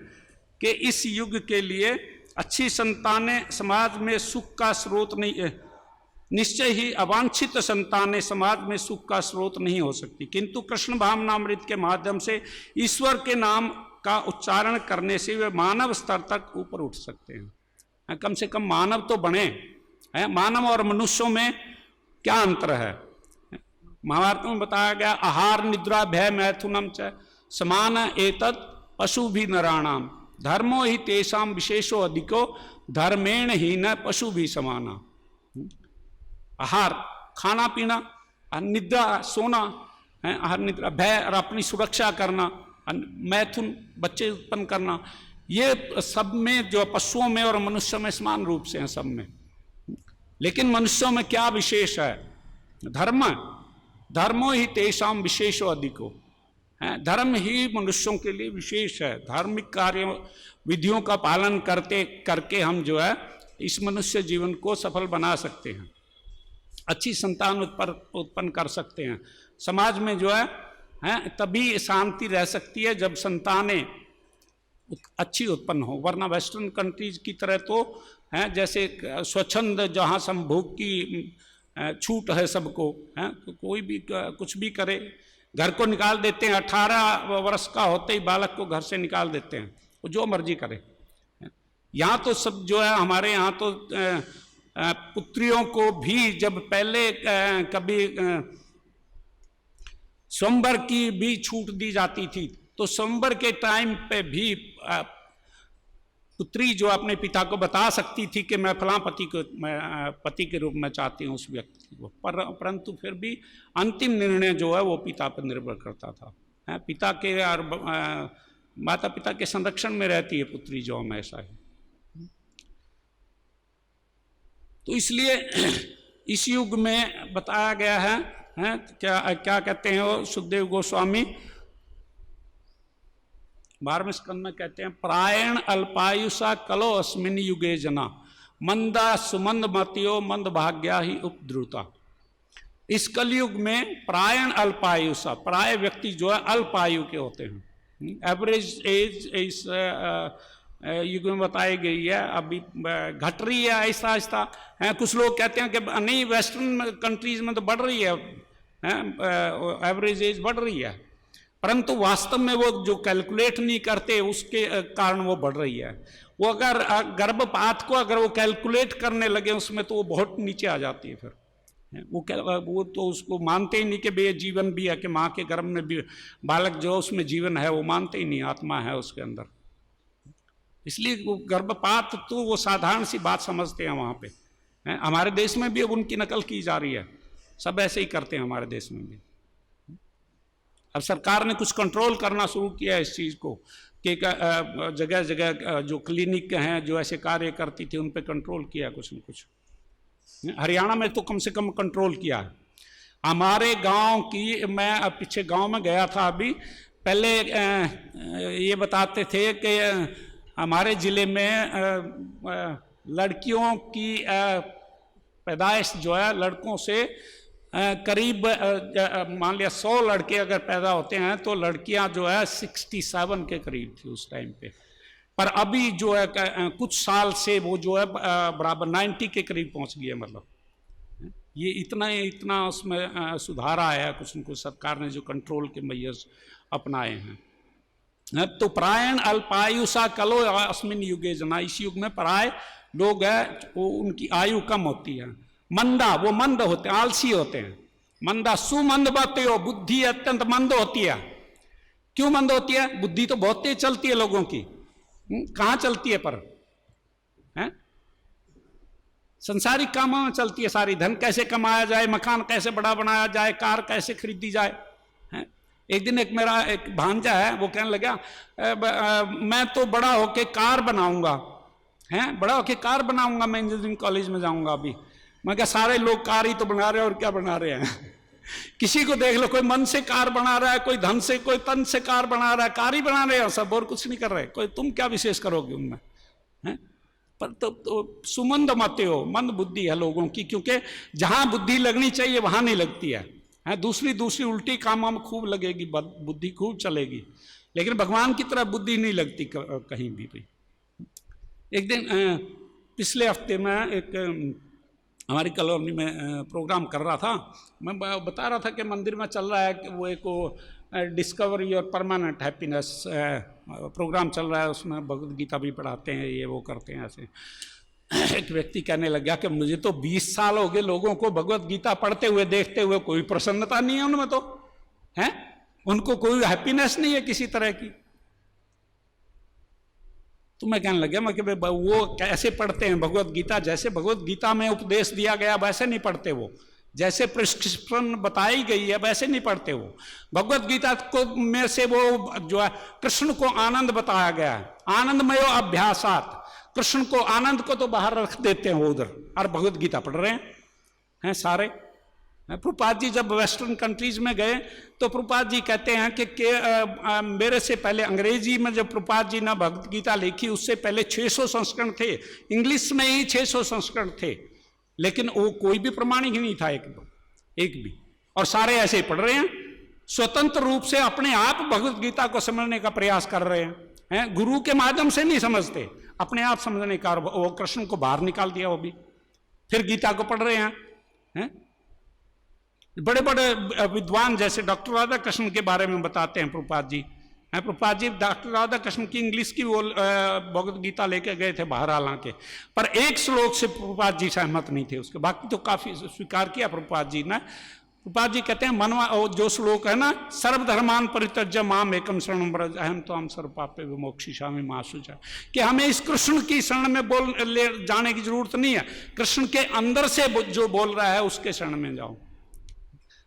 कि इस युग के लिए अच्छी संतानें समाज में सुख का स्रोत नहीं, निश्चय ही अवांछित संतानें समाज में सुख का स्रोत नहीं हो सकती, किंतु कृष्ण भावनामृत के माध्यम से ईश्वर के नाम का उच्चारण करने से वे मानव स्तर तक ऊपर उठ सकते हैं। कम से कम मानव तो बने। मानव और मनुष्यों में क्या अंतर है? महाभारत में बताया गया, आहार निद्रा भय मैथुनम च समान एतत् पशु भी नराणाम धर्मो ही तेषाम विशेषो अधिको धर्मेण ही न पशु भी समाना। आहार खाना पीना, निद्रा सोना, आहार निद्रा भय और अपनी सुरक्षा करना, मैथुन बच्चे उत्पन्न करना, ये सब में जो पशुओं में और मनुष्यों में समान रूप से हैं सब में। लेकिन मनुष्यों में क्या विशेष है? धर्मो ही तेषाम विशेषो अधिको, धर्म ही मनुष्यों के लिए विशेष है। धार्मिक कार्य विधियों का पालन करके हम जो है इस मनुष्य जीवन को सफल बना सकते हैं, अच्छी संतान उत्पन्न कर सकते हैं। समाज में जो है हैं, तभी शांति रह सकती है जब संतानें अच्छी उत्पन्न हो, वरना वेस्टर्न कंट्रीज की तरह तो हैं जैसे स्वच्छंद जहाँ संभोग की छूट है सबको, हैं तो कोई भी कुछ भी करे, घर को निकाल देते हैं, 18 वर्ष का होते ही बालक को घर से निकाल देते हैं, वो जो मर्जी करे। यहाँ तो सब जो है, हमारे यहाँ तो पुत्रियों को भी जब पहले कभी स्वयंवर की भी छूट दी जाती थी, तो स्वयंवर के टाइम पे भी पुत्री जो अपने पिता को बता सकती थी कि मैं फलां पति के रूप में चाहती हूँ उस व्यक्ति को, परंतु फिर भी अंतिम निर्णय जो है वो पिता पर निर्भर करता था। पिता के और माता पिता के संरक्षण में रहती है पुत्री जो हमेशा है। तो इसलिए इस युग में बताया गया है, क्या कहते हैं वो सुखदेव गोस्वामी 12वें स्कंद में कहते हैं, प्रायण अल्पायुषा कलो अस्मिन युगे जना मंदा सुमंद मतियो मंद भाग्या ही उपद्रुता। इस कलयुग में प्रायण अल्पायुषा, प्राय व्यक्ति जो है अल्पायु के होते हैं। एवरेज एज इस युग में बताई गई है, अभी घट रही है ऐसा ऐसा है। कुछ लोग कहते हैं कि नहीं वेस्टर्न कंट्रीज में तो बढ़ रही है, एवरेज एज बढ़ रही है, परंतु वास्तव में वो जो कैलकुलेट नहीं करते उसके कारण वो बढ़ रही है। वो अगर गर्भपात को अगर वो कैलकुलेट करने लगे उसमें तो वो बहुत नीचे आ जाती है। फिर वो तो उसको मानते ही नहीं कि बे जीवन भी है, कि माँ के गर्भ में भी बालक जो उसमें जीवन है, वो मानते ही नहीं, आत्मा है उसके अंदर। इसलिए वो गर्भपात तो वो साधारण सी बात समझते हैं वहाँ पे। हमारे देश में भी अब उनकी नकल की जा रही है, सब ऐसे ही करते हैं हमारे देश में भी। अब सरकार ने कुछ कंट्रोल करना शुरू किया है इस चीज़ को, कि जगह जगह जो क्लिनिक हैं जो ऐसे कार्य करती थी उन पे कंट्रोल किया कुछ न कुछ। हरियाणा में तो कम से कम कंट्रोल किया है। हमारे गांव की, मैं पीछे गांव में गया था अभी, पहले ये बताते थे कि हमारे ज़िले में लड़कियों की पैदाइश जो है, लड़कों से करीब मान लिया 100 लड़के अगर पैदा होते हैं तो लड़कियां जो है 67 के करीब थी उस टाइम पे। पर अभी जो है कुछ साल से वो जो है बराबर 90 के करीब पहुंच गई है। मतलब ये इतना उसमें सुधार आया है कुछ न कुछ, सरकार ने जो कंट्रोल के मेजर्स अपनाए हैं। तो प्रायण अल्पायुषा कलो अस्मिन युगे जना, इस युग में प्राय लोग है वो उनकी आयु कम होती है। मंदा, वो मंद होते हैं, आलसी होते हैं। मंदा सुमंद बातें हो, बुद्धि अत्यंत मंद होती है। क्यों मंद होती है? बुद्धि तो बहुत तेज चलती है लोगों की। कहाँ चलती है पर है? संसारिक कामों में चलती है सारी। धन कैसे कमाया जाए, मकान कैसे बड़ा बनाया जाए, कार कैसे खरीदी जाए। है? एक दिन मेरा एक भांजा है, वो कहने लगा मैं तो बड़ा होके कार बनाऊंगा, है बड़ा होके कार बनाऊंगा, मैं इंजीनियरिंग कॉलेज में जाऊंगा अभी। मैं क्या, सारे लोग कार ही तो बना रहे हैं और क्या बना रहे हैं। किसी को देख लो, कोई मन से कार बना रहा है, कोई धन से, कोई तन से कार बना रहा है, कार ही बना रहे हैं सब, और कुछ नहीं कर रहे। कोई तुम क्या विशेष करोगे उनमें, है? पर तो सुमंद मते हो, मंद बुद्धि है लोगों की, क्योंकि जहां बुद्धि लगनी चाहिए वहां नहीं लगती है। दूसरी उल्टी कामों में खूब लगेगी, बुद्धि खूब चलेगी, लेकिन भगवान की तरफ बुद्धि नहीं लगती कहीं भी। एक दिन पिछले हफ्ते में एक हमारी कॉलोनी में प्रोग्राम कर रहा था, मैं बता रहा था कि मंदिर में चल रहा है कि वो एक डिस्कवरी और परमानेंट हैप्पीनेस प्रोग्राम चल रहा है, उसमें भगवद गीता भी पढ़ाते हैं, ये वो करते हैं ऐसे। एक व्यक्ति कहने लग गया कि मुझे तो 20 साल हो गए लोगों को भगवद गीता पढ़ते हुए देखते हुए, कोई प्रसन्नता नहीं है उनमें, तो है उनको कोई हैप्पीनेस नहीं है किसी तरह की। तो मैं कहने लगा, मैं कि वो कैसे पढ़ते हैं भगवद गीता? जैसे भगवद गीता में उपदेश दिया गया वैसे नहीं पढ़ते वो, जैसे प्रिस्क्रिप्शन बताई गई है वैसे नहीं पढ़ते वो। भगवद गीता को में से वो जो है कृष्ण को आनंद बताया गया है, आनंदमय अभ्यासात। कृष्ण को, आनंद को तो बाहर रख देते हैं वो उधर, और भगवद गीता पढ़ रहे हैं सारे। प्रभुपाद जी जब वेस्टर्न कंट्रीज में गए तो प्रभुपाद जी कहते हैं कि मेरे से पहले अंग्रेजी में जब प्रभुपाद जी ने भगवद गीता लिखी, उससे पहले 600 संस्करण थे, इंग्लिश में ही 600 संस्करण थे, लेकिन वो कोई भी प्रमाणिक नहीं था एक भी, और सारे ऐसे ही पढ़ रहे हैं। स्वतंत्र रूप से अपने आप भगवत गीता को समझने का प्रयास कर रहे हैं, गुरु के माध्यम से नहीं समझते, अपने आप समझने का। वो कृष्ण को बाहर निकाल दिया, वो भी फिर गीता को पढ़ रहे हैं। बड़े बड़े विद्वान जैसे डॉक्टर राधा कृष्ण के बारे में बताते हैं प्रभुपाद जी। प्रभुपाद जी डॉक्टर राधा कृष्ण की इंग्लिश की वो भगवत गीता लेके गए थे बाहर, हालांकि पर एक श्लोक से प्रभुपाद जी सहमत नहीं थे उसके, बाकी तो काफी स्वीकार किया प्रभुपाद जी ने। प्रभुपाद जी कहते हैं मनवा, जो श्लोक है ना, सर्वधर्मान परित्यज्य माम एकम शरणं व्रज अहम त्वां सर्व पापे विमोक्षयिष्यामि मा शुचा, कि हमें इस कृष्ण की शरण में ले जाने की जरूरत नहीं है, कृष्ण के अंदर से जो बोल रहा है उसके शरण में जाओ।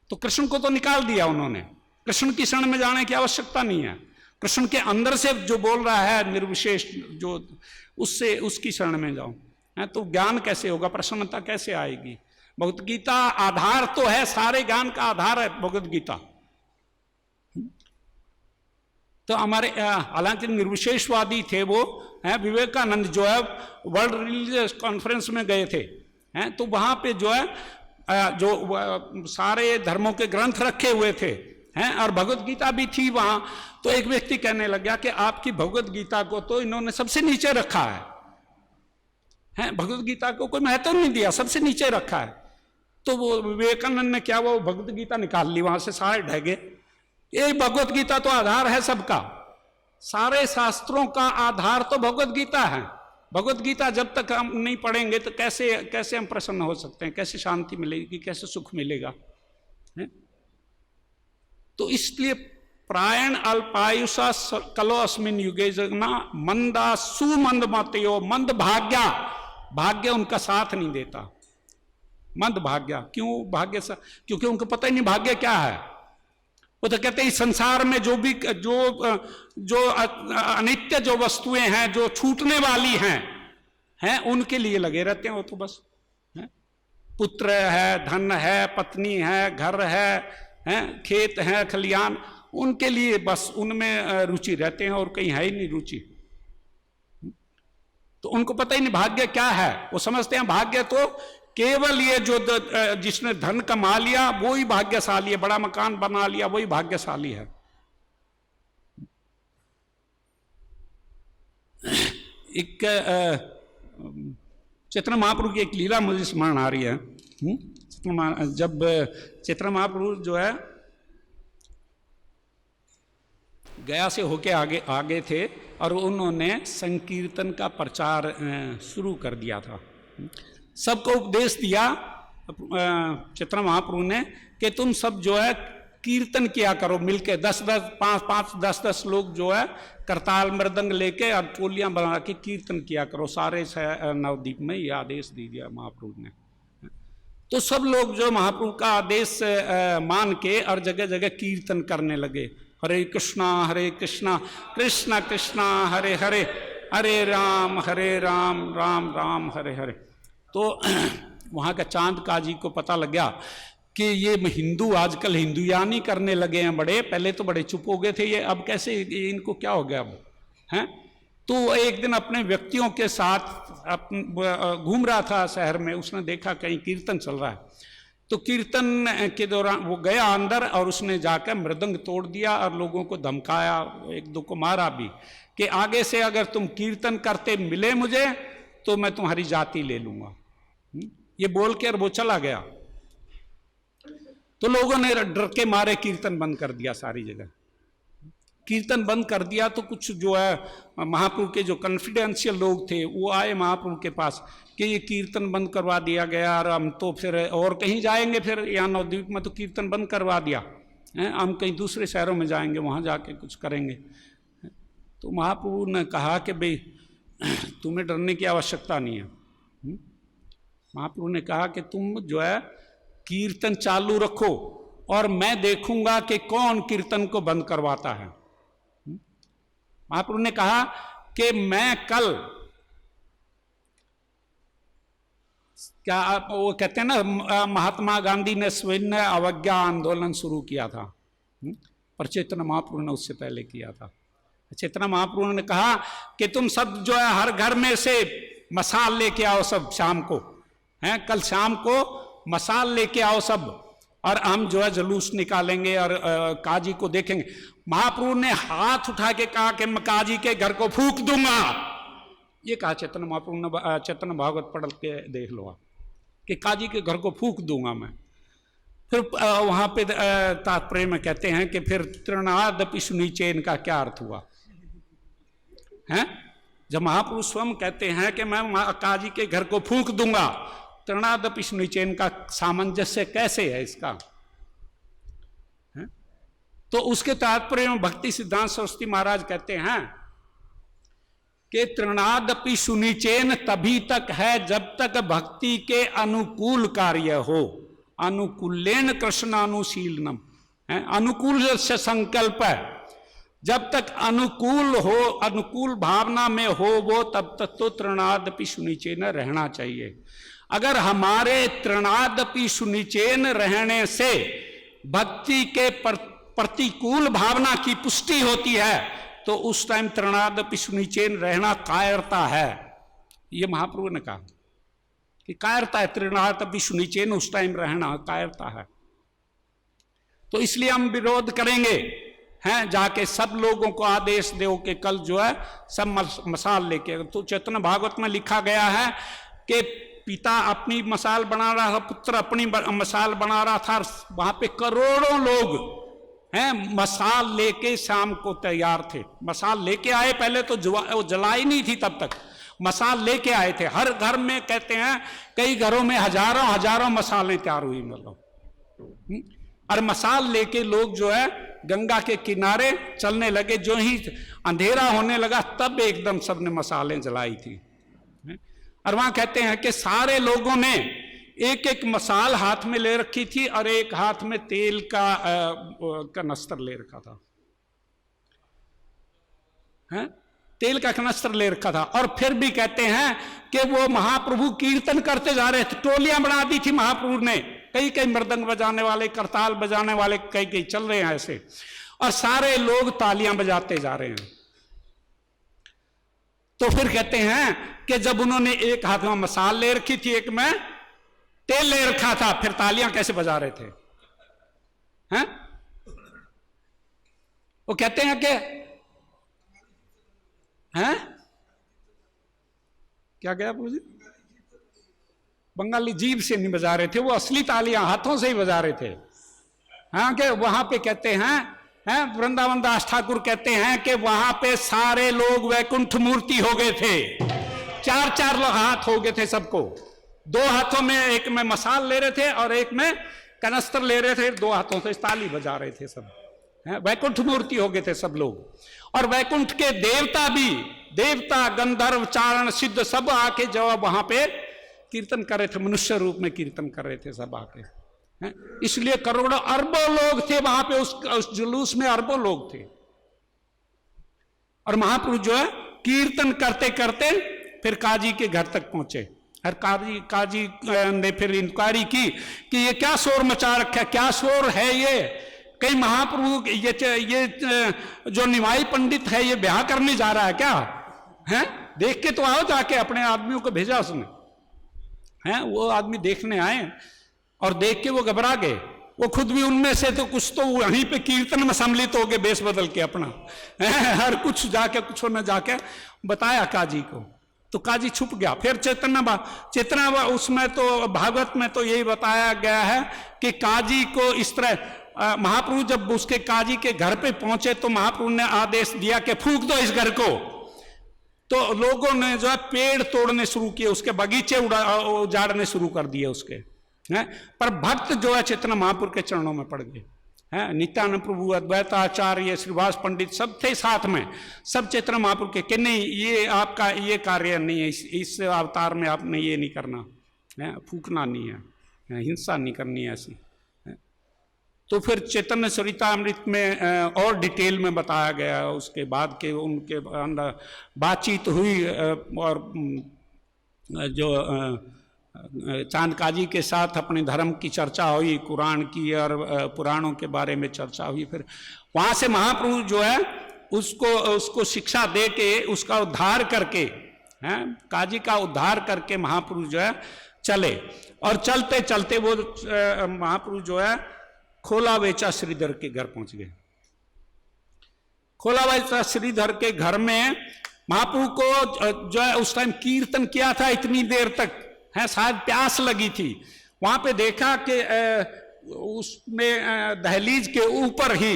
तो कृष्ण को तो निकाल दिया उन्होंने, कृष्ण की शरण में जाने की आवश्यकता नहीं है, कृष्ण के अंदर से जो बोल रहा है निर्विशेष, जो उससे उसकी शरण में जाओ। तो ज्ञान कैसे होगा, प्रसन्नता कैसे आएगी? भगवत गीता आधार तो है, सारे ज्ञान का आधार है भगवत गीता। तो हमारे हालांकि निर्विशेषवादी थे वो, विवेकानंद जो है वर्ल्ड रिलीजियस कॉन्फ्रेंस में गए थे, तो वहां पे जो है जो सारे धर्मों के ग्रंथ रखे हुए थे और भगवत गीता भी थी वहां। तो एक व्यक्ति कहने लग गया कि आपकी भगवत गीता को तो इन्होंने सबसे नीचे रखा है, भगवत गीता को कोई महत्व नहीं दिया, सबसे नीचे रखा है। तो वो विवेकानंद ने क्या, वो भगवत गीता निकाल ली वहां से, सारे ढह गए। ये भगवत गीता तो आधार है सबका, सारे शास्त्रों का आधार तो भगवत गीता है। भगवत गीता जब तक हम नहीं पढ़ेंगे तो कैसे हम प्रसन्न हो सकते हैं, कैसे शांति मिलेगी, कैसे सुख मिलेगा? तो इसलिए प्रायण अल्पायुषा कलो अस्मिन युगे जगना मंदा सुमंद मतयो, मंद भाग्य उनका साथ नहीं देता, मंद भाग्य। क्यों भाग्य सा? क्योंकि उनको पता ही नहीं भाग्य क्या है। वो तो कहते हैं संसार में जो अनित्य जो वस्तुएं हैं, जो छूटने वाली हैं उनके लिए लगे रहते हैं वो तो बस। पुत्र है, धन है, पत्नी है, घर है, खेत है, खलियान, उनके लिए बस उनमें रुचि रहते हैं और कहीं है ही नहीं रुचि। तो उनको पता ही नहीं भाग्य क्या है। वो समझते हैं भाग्य तो केवल ये जो जिसने धन कमा लिया वो ही भाग्यशाली है, बड़ा मकान बना लिया वही भाग्यशाली है। एक चैतन्य महाप्रभु की एक लीला मुझे स्मरण आ रही है। जब चैतन्य महाप्रभु जो है गया से होके आगे थे और उन्होंने संकीर्तन का प्रचार शुरू कर दिया था। सबको उपदेश दिया चैतन्य महाप्रभु ने कि तुम सब जो है कीर्तन किया करो मिलके, 10-10 लोग जो है करताल मृदंग लेके और टोलियां बना के कीर्तन किया करो सारे नवद्वीप में। ये आदेश दे दिया महाप्रभु ने। तो सब लोग जो महाप्रभु का आदेश मान के और जगह जगह कीर्तन करने लगे, हरे कृष्णा कृष्णा कृष्णा हरे हरे, हरे राम राम राम हरे हरे। तो वहाँ का चांद काजी को पता लग गया कि ये हिंदू आजकल हिंदुयानी करने लगे हैं बड़े, पहले तो बड़े चुप हो गए थे ये, अब कैसे इनको क्या हो गया अब हैं। तो एक दिन अपने व्यक्तियों के साथ घूम रहा था शहर में, उसने देखा कहीं कीर्तन चल रहा है। तो कीर्तन के दौरान वो गया अंदर और उसने जाकर मृदंग तोड़ दिया और लोगों को धमकाया, एक दो को मारा भी कि आगे से अगर तुम कीर्तन करते मिले मुझे तो मैं तुम्हारी जाति ले लूंगा। ये बोल के और वो चला गया। तो लोगों ने डर के मारे कीर्तन बंद कर दिया, सारी जगह कीर्तन बंद कर दिया। तो कुछ जो है महाप्रभु के जो कॉन्फिडेंशियल लोग थे वो आए महाप्रभु के पास कि ये कीर्तन बंद करवा दिया गया और हम तो फिर और कहीं जाएंगे, फिर यहाँ नवद्वीप में तो कीर्तन बंद करवा दिया है, हम कहीं दूसरे शहरों में जाएंगे, वहाँ जाके कुछ करेंगे। तो महाप्रभु ने कहा कि भाई तुम्हें डरने की आवश्यकता नहीं है। महाप्रभु ने कहा कि तुम जो है कीर्तन चालू रखो और मैं देखूंगा कि कौन कीर्तन को बंद करवाता है। महाप्रभु ने कहा कि मैं कल, क्या वो कहते हैं ना, महात्मा गांधी ने सविनय अवज्ञा आंदोलन शुरू किया था, पर चैतन्य महाप्रभु ने उससे पहले किया था। चैतन्य महाप्रभु ने कहा कि तुम सब जो है हर घर में से मसाल लेके आओ सब शाम को, हैं कल शाम को मसाल लेके आओ सब, और हम जो है जुलूस निकालेंगे और काजी को देखेंगे। महाप्रभु ने हाथ उठा के कहा कि मैं काजी के घर को फूंक दूंगा। ये कहा चैतन्य महाप्रभु ने, चैतन्य भागवत पढ़ के देख लो आप, कि काजी के घर को फूंक दूंगा मैं। फिर वहां पे तात्पर्य में कहते हैं कि फिर तृणादपि सुनिचेन का क्या अर्थ हुआ है? जब महापुरुष स्वयं कहते हैं कि मैं काजी के घर को फूंक दूंगा, तृणादपि सुनिचेन का सामंजस्य कैसे है इसका? है? तो उसके तात्पर्य में भक्ति सिद्धांत सरस्वती महाराज कहते हैं कि तृणादपि सुनिचेन तभी तक है जब तक भक्ति के अनुकूल कार्य हो। अनुकूलेन कृष्णानुशीलनम है, अनुकूल से संकल्प है। जब तक अनुकूल हो, अनुकूल भावना में हो वो, तब तक तो तृणादपि सुनिचेन रहना चाहिए। अगर हमारे तृणादपि सुनिचेन रहने से भक्ति के प्रतिकूल भावना की पुष्टि होती है तो उस टाइम तृणादपि सुनिचेन रहना कायरता है। ये महाप्रभु ने कहा कि कायरता है, तृणादपि सुनिचेन उस टाइम रहना कायरता है। तो इसलिए हम विरोध करेंगे हैं, जाके सब लोगों को आदेश दो कि कल जो है सब मसाल लेके। तो चैतन्य भागवत में लिखा गया है कि पिता अपनी मसाल बना रहा था, पुत्र अपनी मसाल बना रहा था, वहां पे करोड़ों लोग हैं मसाल लेके शाम को तैयार थे। मसाल लेके आए, पहले तो जलाई नहीं थी तब तक, मसाल लेके आए थे। हर घर में कहते हैं कई घरों में हजारों हजारों मसालें तैयार हुई, मतलब। और मसाल लेके लोग जो है गंगा के किनारे चलने लगे। जो ही अंधेरा होने लगा तब एकदम सबने मसालें जलाई थी। और वहां कहते हैं कि सारे लोगों ने एक एक मसाल हाथ में ले रखी थी और एक हाथ में तेल का कनस्तर ले रखा था, हैं? तेल का कनस्तर ले रखा था। और फिर भी कहते हैं कि वो महाप्रभु कीर्तन करते जा रहे थे, टोलियां बना दी थी महाप्रभु ने, कई कई मृदंग बजाने वाले, करताल बजाने वाले कई कई चल रहे हैं ऐसे, और सारे लोग तालियां बजाते जा रहे हैं। तो फिर कहते हैं कि जब उन्होंने एक हाथ में मसाल ले रखी थी, एक में तेल ले रखा था, फिर तालियां कैसे बजा रहे थे? हैं? वो कहते हैं कि हैं क्या गया जी? बंगाली जीभ से नहीं बजा रहे थे, वो असली तालियां हाथों से ही बजा रहे थे। हाँ, कि वहां पे कहते हैं वृंदावन दास ठाकुर कहते हैं कि वहां पे सारे लोग वैकुंठ मूर्ति हो गए थे। चार चार हाथ हो गए थे सबको, दो हाथों में, एक में मसाल ले रहे थे और एक में कनस्तर ले रहे थे, दो हाथों से ताली बजा रहे थे सब। वैकुंठ मूर्ति हो गए थे सब लोग। और वैकुंठ के देवता भी, देवता गंधर्व चारण सिद्ध सब आके जब वहां पे कीर्तन कर रहे थे, मनुष्य रूप में कीर्तन कर रहे थे सब आके। इसलिए करोड़ों अरबों लोग थे वहां पे, उस जुलूस में अरबों लोग थे। और महापुरुष जो है कीर्तन करते करते फिर काजी के घर तक पहुंचे। और काजी ने फिर इंक्वायरी की कि ये क्या शोर मचा रखा है, क्या शोर है ये? कहीं महाप्रभु ये जो निमाई पंडित है ये ब्याह करने जा रहा है क्या? हैं? देख के तो आओ जाके, अपने आदमियों को भेजा उसने। हैं? वो आदमी देखने आए और देख के वो घबरा गए। वो खुद भी उनमें से तो कुछ तो वहीं पे कीर्तन में सम्मिलित हो गए, बेस बदल के अपना। हर कुछ जाके कुछ न जाके बताया काजी को, तो काजी छुप गया। फिर चेतना उसमें तो भागवत में तो यही बताया गया है कि काजी को इस तरह महाप्रभु जब उसके काजी के घर पे पहुंचे तो महाप्रभु ने आदेश दिया कि फूंक दो इस घर को। तो लोगों ने जो है पेड़ तोड़ने शुरू किए, उसके बगीचे उजाड़ने शुरू कर दिए उसके, हैं? पर भक्त जो है चैतन्य महाप्रभु के चरणों में पड़ गए। हैं? नित्यानंद प्रभु, अद्वैताचार्य, श्रीवास पंडित सब थे साथ में, सब चैतन्य महाप्रभु के कि नहीं ये आपका ये कार्य नहीं है, इस अवतार में आपने ये नहीं करना है, फूकना नहीं है, हिंसा नहीं करनी है ऐसी। तो फिर चैतन्य चरितामृत में और डिटेल में बताया गया उसके बाद के उनके अंदर बातचीत हुई और जो चांद काजी के साथ अपने धर्म की चर्चा हुई, कुरान की और पुराणों के बारे में चर्चा हुई। फिर वहाँ से महाप्रभु जो है उसको शिक्षा दे के उसका उद्धार करके, हैं, काजी का उद्धार करके महाप्रभु जो है चले। और चलते चलते वो महाप्रभु जो है खोला वेचा श्रीधर के घर पहुंच गए। खोला वेचा श्रीधर के घर में महाप्रभु को जो है उस टाइम कीर्तन किया था इतनी देर तक, है शायद प्यास लगी थी। वहां पे देखा कि उसमें दहलीज के ऊपर ही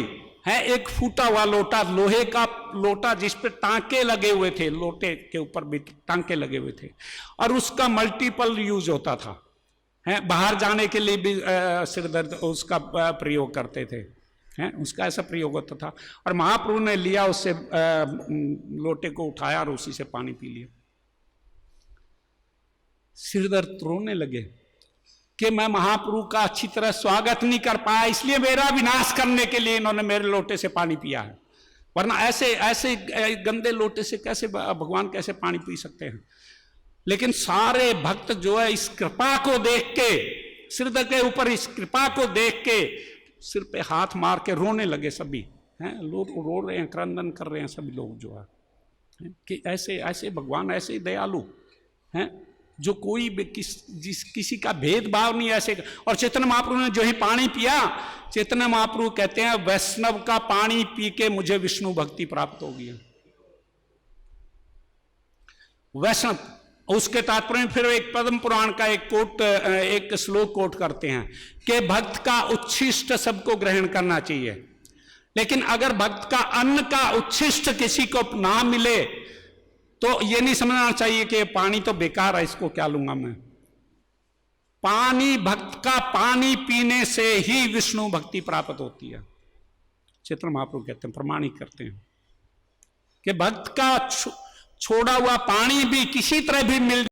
है एक फूटा हुआ लोटा, लोहे का लोटा जिस पे टांके लगे हुए थे, लोटे के ऊपर भी टांके लगे हुए थे, और उसका मल्टीपल यूज होता था। है बाहर जाने के लिए भी सिरदर्द उसका प्रयोग करते थे, हैं उसका ऐसा प्रयोग होता था। और महाप्रभु ने लिया उससे लोटे को उठाया और उसी से पानी पी लिया। सिरदर्द रोने लगे कि मैं महाप्रभु का अच्छी तरह स्वागत नहीं कर पाया, इसलिए मेरा विनाश करने के लिए इन्होंने मेरे लोटे से पानी पिया है, वरना ऐसे ऐसे गंदे लोटे से कैसे भगवान कैसे पानी पी सकते हैं। लेकिन सारे भक्त जो है इस कृपा को देख के, सिरदर्द के ऊपर इस कृपा को देख के सिर पे हाथ मार के रोने लगे सभी, हैं लोग रो रहे हैं, क्रंदन कर रहे हैं सभी लोग जो है कि ऐसे ऐसे भगवान ऐसे दयालु हैं जो कोई भी किसी का भेदभाव नहीं ऐसे। और चैतन्य महाप्रभु ने जो ही पानी पिया, चैतन्य महाप्रभु कहते हैं वैष्णव का पानी पी के मुझे विष्णु भक्ति प्राप्त हो गई। वैष्णव, उसके तात्पर्य फिर एक पद्म पुराण का एक श्लोक कोट करते हैं कि भक्त का उच्छिष्ट सबको ग्रहण करना चाहिए, लेकिन अगर भक्त का अन्न का उच्छिष्ट किसी को ना मिले तो ये नहीं समझना चाहिए कि पानी तो बेकार है, इसको क्या लूंगा मैं। पानी, भक्त का पानी पीने से ही विष्णु भक्ति प्राप्त होती है। चैतन्य महाप्रभु कहते हैं, प्रमाणित करते हैं कि भक्त का छोड़ा हुआ पानी भी किसी तरह भी मिल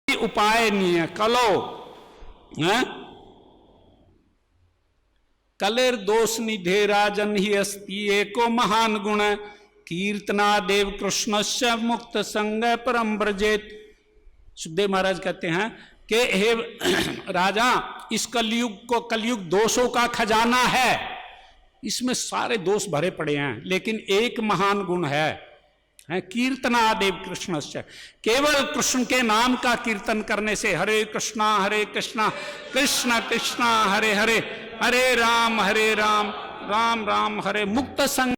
उपाय नहीं है। कलो है कलेर दोष निधे राजन ही अस्ति एको महान गुण कीर्तना देव कृष्ण से मुक्त संग परम ब्रजेत। सुखदेव महाराज कहते हैं कि हे राजा, इस कलयुग दोषों का खजाना है, इसमें सारे दोष भरे पड़े हैं, लेकिन एक महान गुण है कीर्तना देव कृष्ण से। केवल कृष्ण के नाम का कीर्तन करने से, हरे कृष्णा कृष्ण कृष्ण हरे हरे, हरे राम राम राम हरे, मुक्त संग